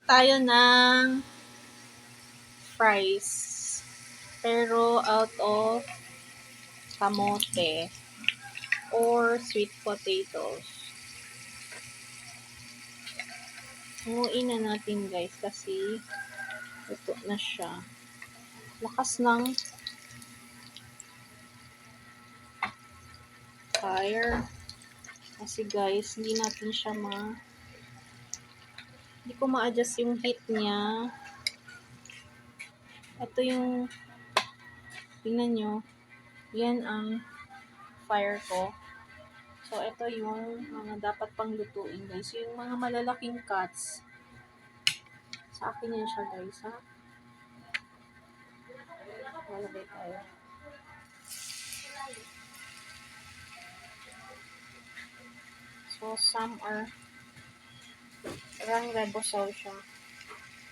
tayo ng fries. Pero out of kamote or sweet potatoes. Hanguin na natin guys kasi ito na siya. Lakas ng fire. Kasi guys, hindi natin siya hindi ko ma-adjust yung heat niya. Ito yung, tingnan nyo, yan ang fire ko. So, ito yung mga dapat pang lutuin guys. Yung mga malalaking cuts. Sa akin yan siya guys, ha? Malagay tayo. So, some are parang rebosol siya.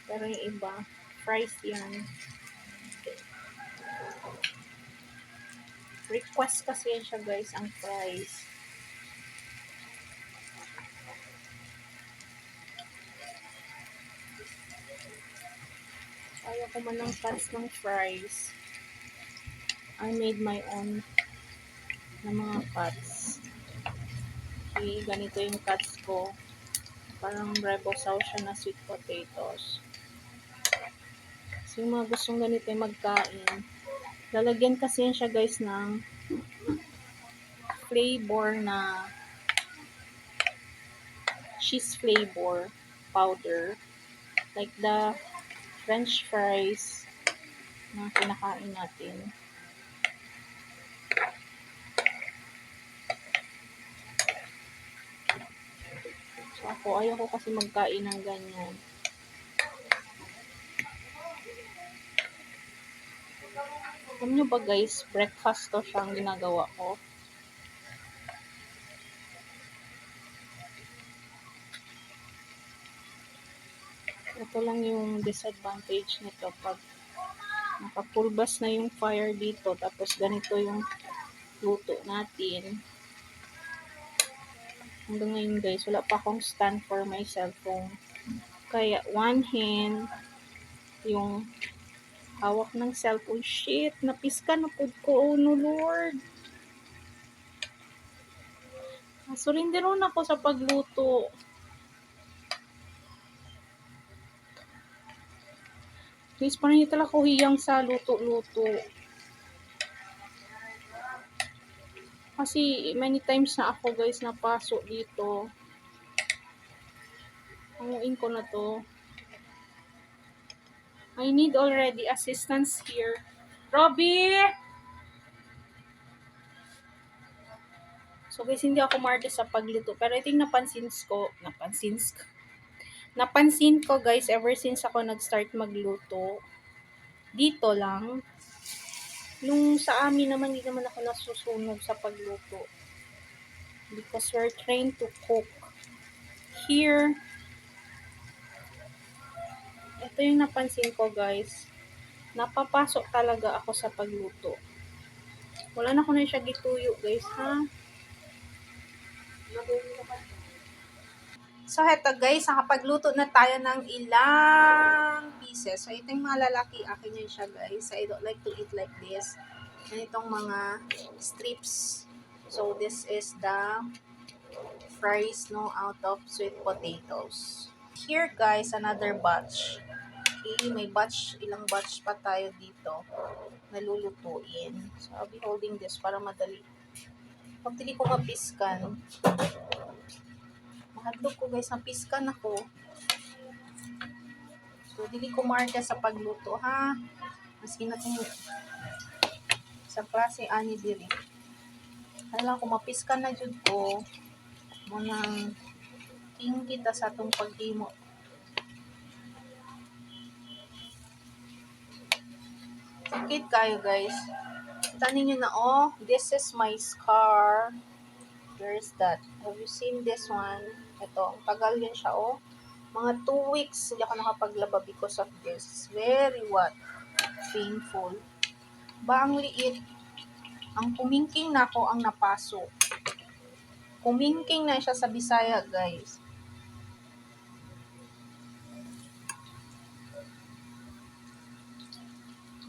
Pero yung iba, fries yan. Request kasi yan siya guys, ang fries. Ayaw ko man ng cuts ng fries. I made my own na mga cuts. Okay, ganito yung cuts ko. Parang rebosol siya na sweet potatoes. So, yung mga gustong ganito yung magkain, lalagyan kasi yan siya guys ng flavor na cheese flavor powder. Like the French fries na kinakain natin. So ako, ayaw ko kasi magkain ng ganyan. Alam nyo ba guys, breakfast to siya ang ginagawa ko. Ito lang yung disadvantage nito pag nakapulbas na yung fire dito tapos ganito yung luto natin. Hanggang ngayon guys, wala pa akong stand for my cellphone. Kaya one hand yung hawak ng cellphone. Shit, napiska na po ko. Oh no Lord. Nasurinderon ako sa pagluto. Please, parang hindi talaga ko hiyang sa luto-luto. Kasi many times na ako guys napasok dito. Hanguin ko na to. I need already assistance here. Robbie! So guys, hindi ako marte sa pagluto. Pero ito yung napansin ko guys, ever since ako nag-start magluto. Dito lang. Nung sa amin naman, hindi naman ako nasusunog sa pagluto. Because we're trained to cook. Here, ito yung napansin ko guys. Napapasok talaga ako sa pagluto. Wala na ko na siya gituyo guys, ha? So, heto guys, nakapagluto na tayo ng ilang pieces. So, ito yung mga lalaki, akin yun siya guys. So, I don't like to eat like this. Ganitong mga strips. So, this is the fries, no, out of sweet potatoes. Here guys, another batch. Okay, may batch, ilang batch pa tayo dito na lulutuin. So, I'll be holding this para madali. Pag dili ko mapiskan, mahadlok ko guys, napiskan ako. So, dili ko marka sa pagluto, ha? Maski na kung sa klase ani diri. Ano lang, kung mapiskan na jud ko, munang king kita sa itong paghimo. Sakit kayo guys. Tanin nyo na, oh, this is my scar. Where is that? Have you seen this one? Ito, ang tagal yun siya, oh. Mga 2 weeks hindi ako nakapaglaba because of this. Very what? Painful. Ba ang liit? Ang kumingking na ako ang napaso. Kumingking na siya sa Bisaya, guys.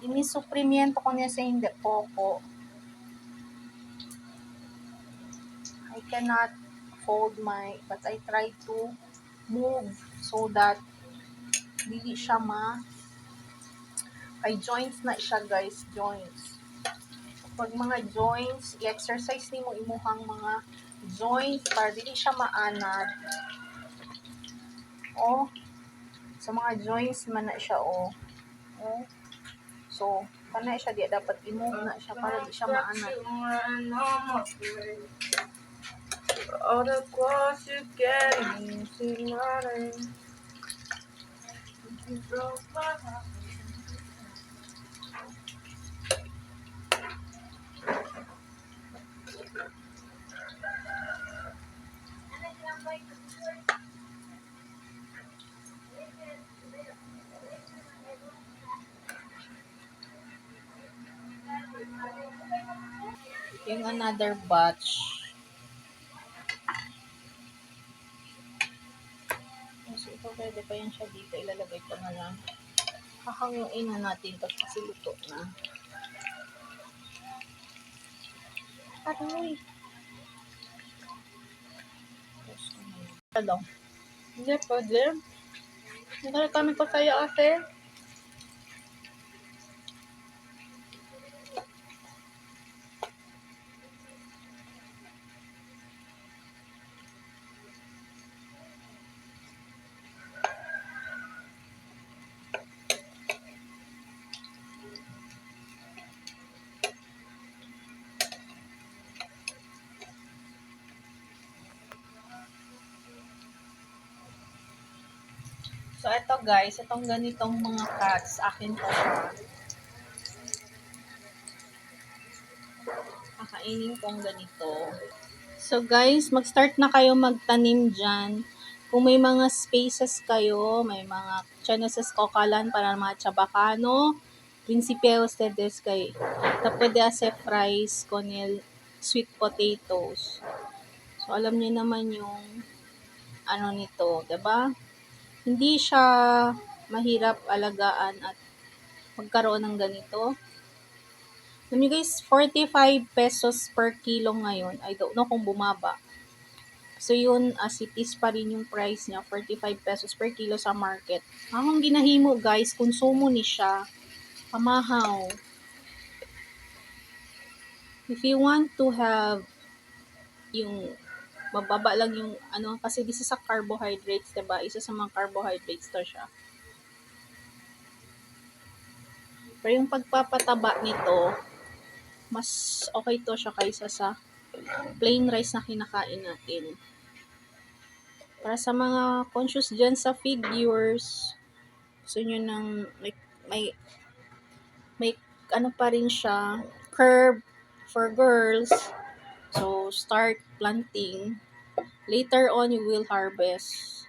Inisuprimiento ko niya sa hindi poko. I cannot hold but I try to move so that dili siya kay joints na siya guys, joints. Pag mga joints, i-exercise nimo imuhang mga joints para dili siya maanad. O, sa mga joints man na siya o. So, kana siya di dapat i-move na siya para di siya maanad. All the clothes you get see my name. You broke my heart. Yung another batch. So, ito pwede pa yan siya dito. Ilalagay ko na lang. Hahangin na natin ito kasi luto na. Aroy! Hello. Hindi pwede. Hindi kami pasaya kasi. So, ito guys, itong ganitong mga cuts, akin to siya. Kakainin kong ganito. So guys, mag-start na kayo magtanim dyan. Kung may mga spaces kayo, may mga Chaneses kokalan para mga chabacano, Principe ustedes kay pwede ase fries con el sweet potatoes. So alam niyo naman yung ano nito, 'di ba? Hindi siya mahirap alagaan at magkaroon ng ganito. Alam niyo guys, 45 pesos per kilo ngayon. I don't know kung bumaba. So yun, as it is pa rin yung price niya, 45 pesos per kilo sa market. Akong ginahimo guys, konsumo ni siya. Pamahaw. If you want to have yung mababa lang yung ano, kasi this is a carbohydrates, diba? Isa sa mga carbohydrates to siya. Pero yung pagpapataba nito, mas okay to siya kaysa sa plain rice na kinakain natin. Para sa mga conscious dyan sa figures, gusto nyo ng may ano pa rin siya, curve for girls. So, start planting. Later on, you will harvest.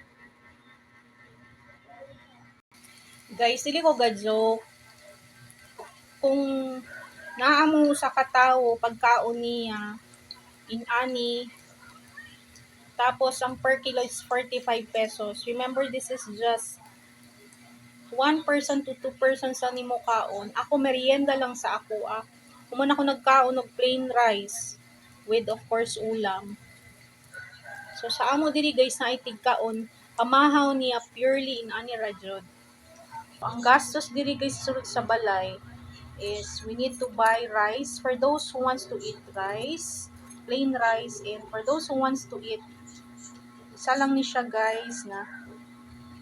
Guys, dili ko gadyo. Kung naamo sa katao, pagkaon niya, inani, tapos ang per kilo is 45 pesos. Remember, this is just 1 person to 2 persons sa nimo kaon. Ako merienda lang sa ako. Kung ako nagkaon og plain rice with of course ulam. So sa amo diri guys na itig kaon, pamahaw niya purely in ani ra jud. Ang gastos diri guys sulod sa balay is we need to buy rice for those who wants to eat rice, plain rice, and for those who wants to eat isa lang ni siya guys na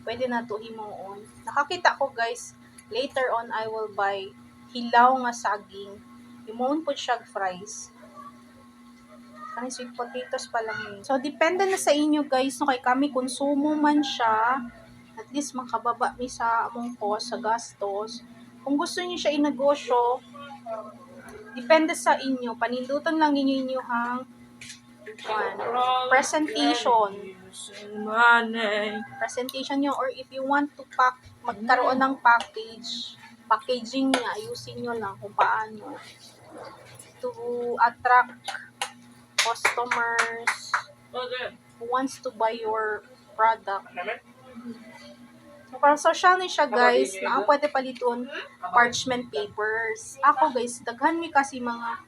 pwede na to himuon. Nakakita ko guys, later on I will buy hilaw nga saging. Himuon po siya fries. Kani sweet potatoes pa lang So depende na sa inyo guys, no kay kami konsumo man siya, at least makababa mi sa among cost sa gastos. Kung gusto niyo siya inegosyo, depende sa inyo. Panindutan lang ninyo inyong presentation. Presentation nyo, or if you want to magkaroon ng packaging niya, ayusin nyo lang kung paano to attract customers who wants to buy your product. So Para social ni siya guys, na pwede paliton parchment papers. Ako guys, daghan mi kasi mga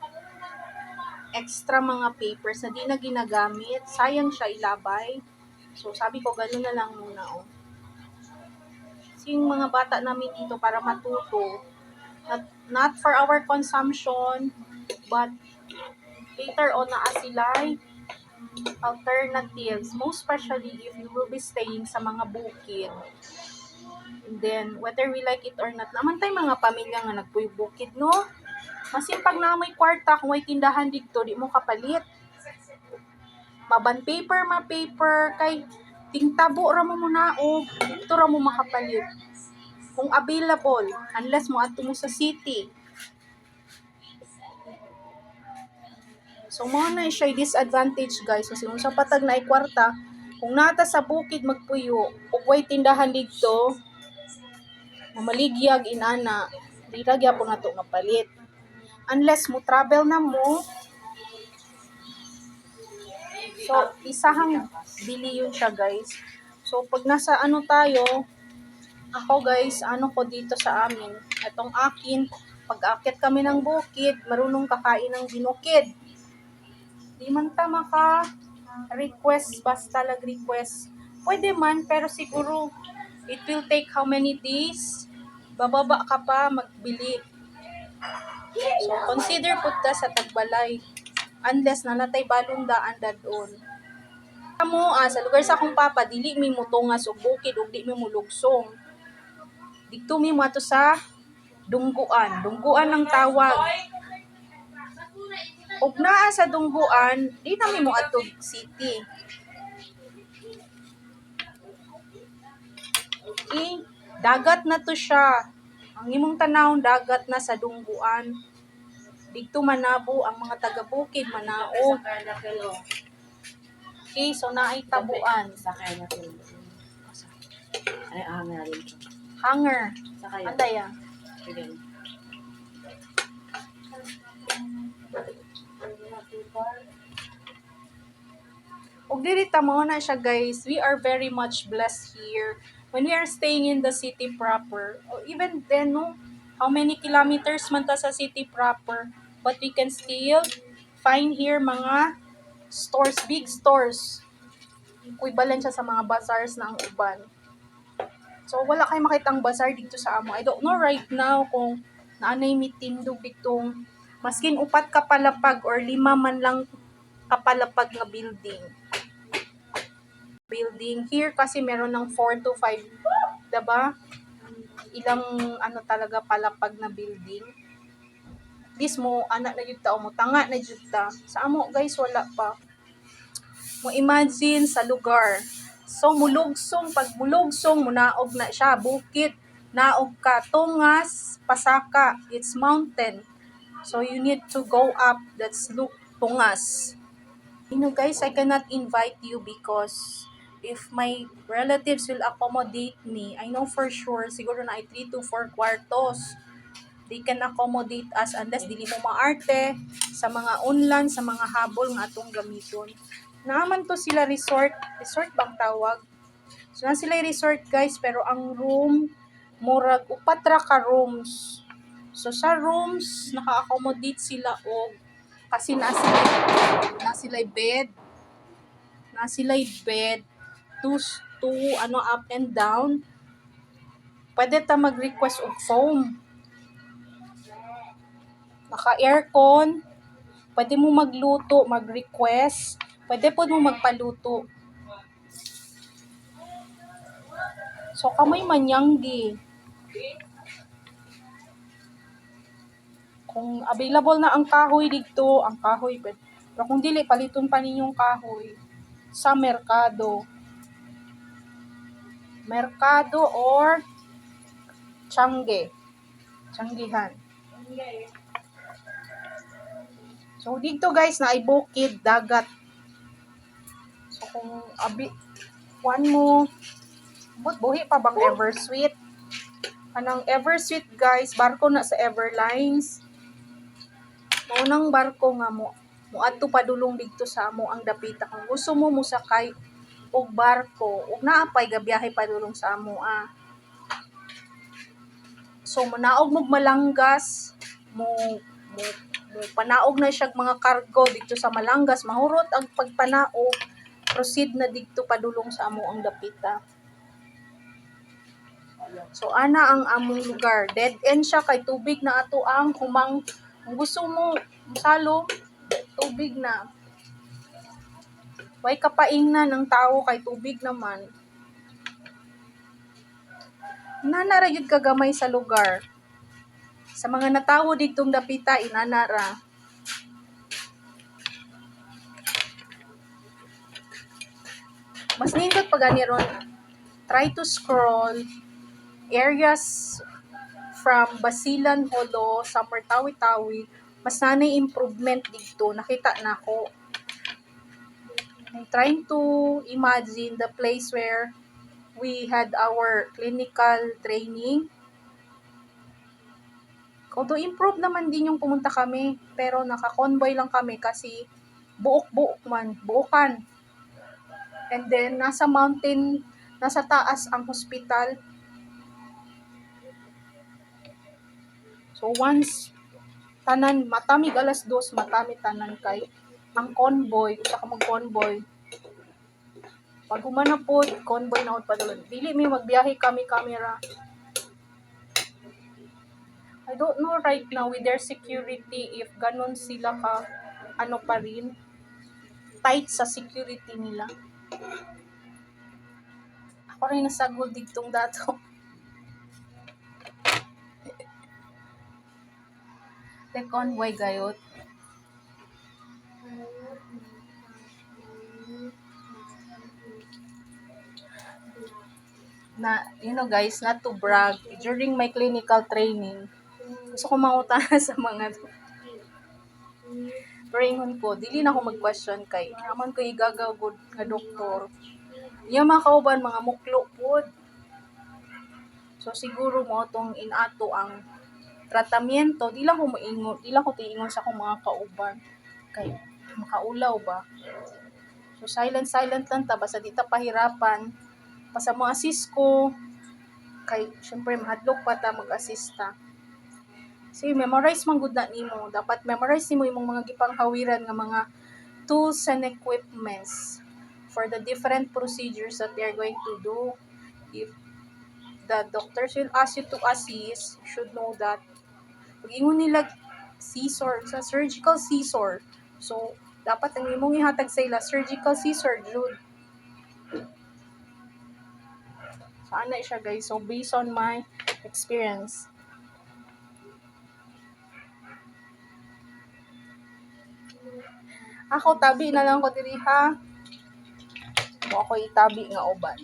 extra mga papers na di na ginagamit. Sayang siya ilabay. So sabi ko, gano'n na lang muna. Oh. Kasi yung mga bata namin dito para matuto, not for our consumption, but later on na sila alternatives, most especially if you will be staying sa mga bukid. And then, whether we like it or not, naman tayo mga pamilya nga nagpuy-bukid, no? Masimpag na may kwarta, kung may tindahan dito, di mo kapalit. Maban paper, kay tingtabo ra mo muna o dito ra mo makapalit. Kung available, unless mo ato mo sa city. So, mo na siya disadvantage guys. Kasi kung sa patag na kwarta, kung nata sa bukid magpuyo, ugway tindahan dito, mamaligyag inana, di lagya po na ito mapalit. Unless mo travel na mo, so isahang bili yun siya guys. So pag nasa ano tayo, ako guys, ano ko dito sa amin, itong akin, pag akit kami ng bukid, marunong kakain ng binukid. Di man ta maka request, basta lag request. Pwede man, pero siguro it will take how many days? Bababa ka pa magbili. So, consider punta sa Tagbalay. Unless na natay balong daan doon. Mo, sa lugar sa akong papa, dili mi mutungas og bukid ug di mi mulugsong. Dito mi mo ato sa Dungguan. Dungguan ang tawag. Ug naa sa Dungguan, di na mi mo ato city. Dagat na to siya. Ang imong tanawon dagat na sa Dungguan. Dito manabo ang mga taga-bukid manaog. Okay, so naay tabuan. Sakay na sila. Ay, hanger rin. Hanger. Sakay. Anday ah. Again. Ug diri ta mao na siya guys. We are very much blessed here when we are staying in the city proper. Or even then, no, how many kilometers man ta sa city proper, but we can still find here mga stores, big stores. Equivalent siya sa mga bazaars na ang uban. So, wala kayo makitang bazaar dito sa amo. I don't know right now kung naanay mitindog ditong maskin upat kapalapag or 5 man lang kapalapag na building. Here kasi meron ng 4 to 5, diba? Ilang ano talaga palapag na building. This mo, anak na yun ta, o mo tanga na yun ta. Sa amo guys, wala pa. Mo imagine sa lugar. So mulugsong, pag mulugsong, munaog na siya, bukid, naog ka, tungas, pasaka, it's mountain. So you need to go up, that's tungas. You know guys, I cannot invite you because if my relatives will accommodate me, I know for sure, siguro na ay 3 to 4 kwartos. They can accommodate us unless dili mo maarte sa mga unlan, sa mga habol nga atong gamiton. Naaman to sila resort bang tawag? So na sila resort guys, pero ang room, murag upat ra ka rooms. So sa rooms, naka-accommodate sila og kasi na sila bed, to ano up and down. Pwede ta mag-request og foam. Naka-aircon, pwede mo magluto, mag-request, pwede po mo magpaluto. So, kamay manyanggi. Kung available na ang kahoy dito, ang kahoy, pero kung dili, paliton pa ninyong kahoy sa merkado. Merkado or Tianggihan. So, dito guys, na ay bukid, dagat. So, kung mo, buhi pa bang Eversweet? Anong Eversweet guys, barko na sa Everlines. Maunang barko nga mo adto padulong dito sa amo ang dapita. Kung gusto mo musakay og barko, ug naapay gabiyahe padulong sa amo So manaog mo Malanggas, mo panaog na siya mga kargo dito sa Malanggas, mahurot ang pagpanaog, proceed na dito padulong sa amo ang dapita. So ana ang among lugar, dead end siya kay tubig na ato ang humang. Kung gusto mo salom, tubig na. Way kapaing na ng tao kay tubig naman. Inana ra gyud kagamay sa lugar. Sa mga natawo digtong dapita, inana ra. Mas nindot pa gani ron. Try to scroll areas from Basilan, Holo, Samar, Tawi-Tawi. Mas nanay improvement dito. Nakita na ko. I'm trying to imagine the place where we had our clinical training. Although improve naman din yung pumunta kami, pero naka-convoy lang kami kasi buok-buok man, buukan. And then, nasa mountain, nasa taas ang hospital. So, once, tanan, matamig alas 2, matamig tanan kay ang convoy, usa ka mag-convoy. Pag humana po, convoy na pa doon. Dili may magbiyahe kami camera. I don't know right now with their security if ganon sila ka, ano pa rin, tight sa security nila. Ako rin nasagol digtong dato. The convoy gayot. Na, you know guys, not to brag, during my clinical training, gusto ko mangutana sa mga pero ingon ko, dili na ako mag-question kay naman ko igagawod nga doktor. Iya mga kauban, mga muklo pod. So siguro mo tong inato ang tratamiento, di lang ko maingon, di lang ko tiingon sa akong mga kauban kay makaulaw ba. So silent lang ta basta di ta pahirapan. Basta mo assist ko kay syempre mahadlok pa ta mag-assista. So memorize man gud na nimo. Dapat memorize nimo imong mga gipanghawiran nga mga tools and equipments for the different procedures that they are going to do. If the doctors will ask you to assist, you should know that. Pag ingon nila scissor, sa surgical scissor. So, dapat ang imong ihatag sa ila, surgical scissor, jud. So, ana siya guys. So, based on my experience. Ako, tabi na lang ko diri ha. O ako itabi nga uban.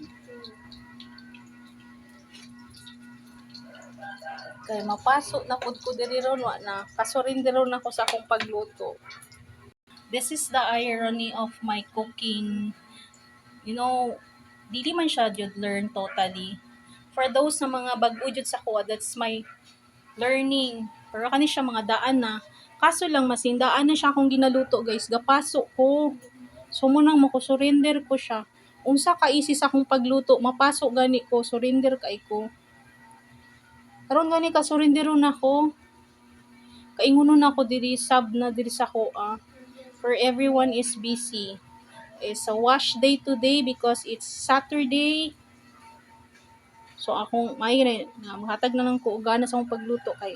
Kay mapasok na pud ko diri ron wa na. Kasurin diri ron ako sa akong pagluto. This is the irony of my cooking. You know, dili man siya jud learn totally. For those na mga bag-o jud sa kuha, that's my learning. Pero kani siya mga daan na. Kaso lang masindaan na siya akong ginaluto guys. Gapasok ko. So munang mako-surrender ko siya. Unsa ka isi sa akong pagluto, mapasok gani ko, surrender kay ko. Karon gani ka surrenderon nako. Kaingunon ako diri sub na diri sa kuha. For everyone is busy. It's a wash day today because it's Saturday. So akong may na maghatag na lang ko ugana sa akong pagluto kay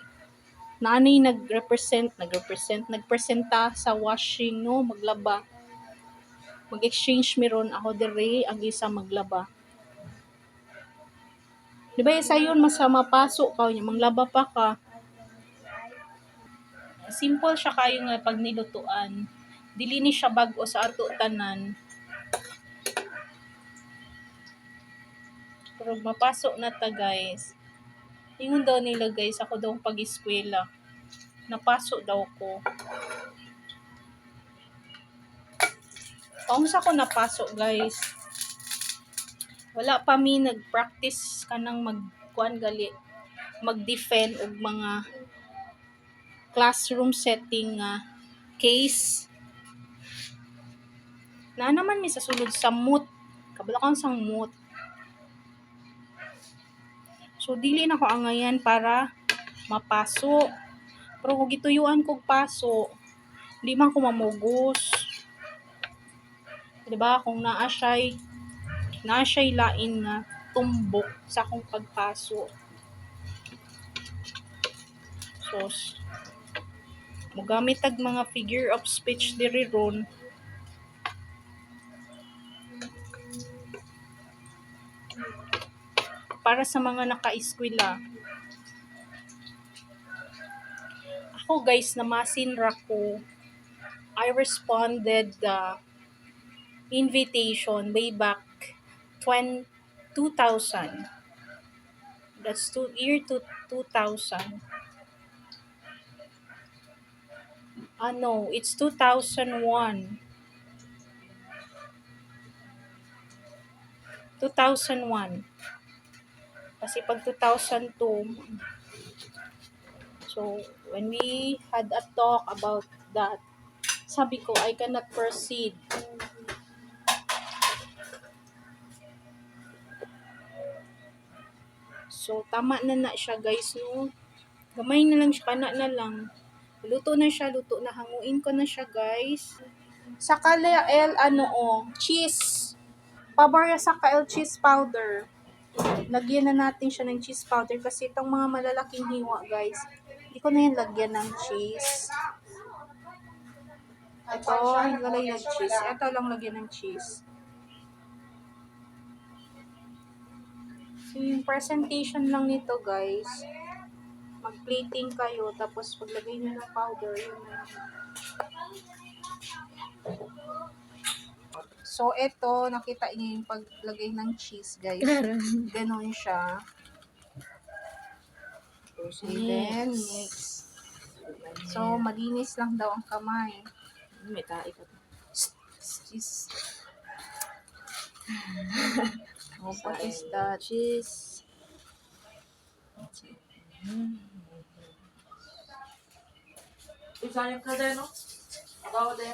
nanay nagpresenta sa washing no maglaba. Mag-exchange meron ako diri ang isa maglaba. Di ba sayon mas mapasok ka nya manglaba pa ka. Simple siya kayo nga pag nilutuan. Dili ni siya bag-o sa ato tanan. Pero mapasok na ta guys. Ingon daw nila guys, ako daw pag-eskwela. Napasok daw ko. Paunsa ko napasok guys. Wala pa mi nag-practice kanang mag-kuan gali. Mag-defend og mga classroom setting nga case. Na naman mi sa sulod sa moot. Kabalakan sang moot. So, dili na ko angayan para mapaso. Pero kung gituyuan kog paso, di man ko mamugos. Diba? Kung naa siya'y lain nga tumbok sa akong pagpaso. So, mogamit tag mga figure of speech diri ron. Para sa mga naka-eskwela. Ako guys, namasin ra ko. I responded the invitation way back 2000. That's year 2000. No, it's 2001. 2001. Kasi pag 2002, so when we had a talk about that, sabi ko, I cannot proceed. So, tama na siya guys, no? Gamay na lang siya, kana na lang. Luto na siya, luto na. Hanguin ko na siya guys. Sa Kalael, cheese. Paborya sa Kalael cheese powder. Lagyan na natin siya ng cheese powder kasi itong mga malalaking hiwa guys, hindi ko na yan lagyan ng cheese. Ito, hiwalay ng cheese. Ito lang lagyan ng cheese. So, yung presentation lang nito guys, mag-plating kayo, tapos paglagay nyo ng powder, yun na lang. So, ito, nakita niyo yung paglagay ng cheese guys. Ganon siya. And then, mix. So, malinis lang daw ang kamay. May tae ka. Cheese. Oh, what is that? Cheese. Isayang ka din, no? Agaw din.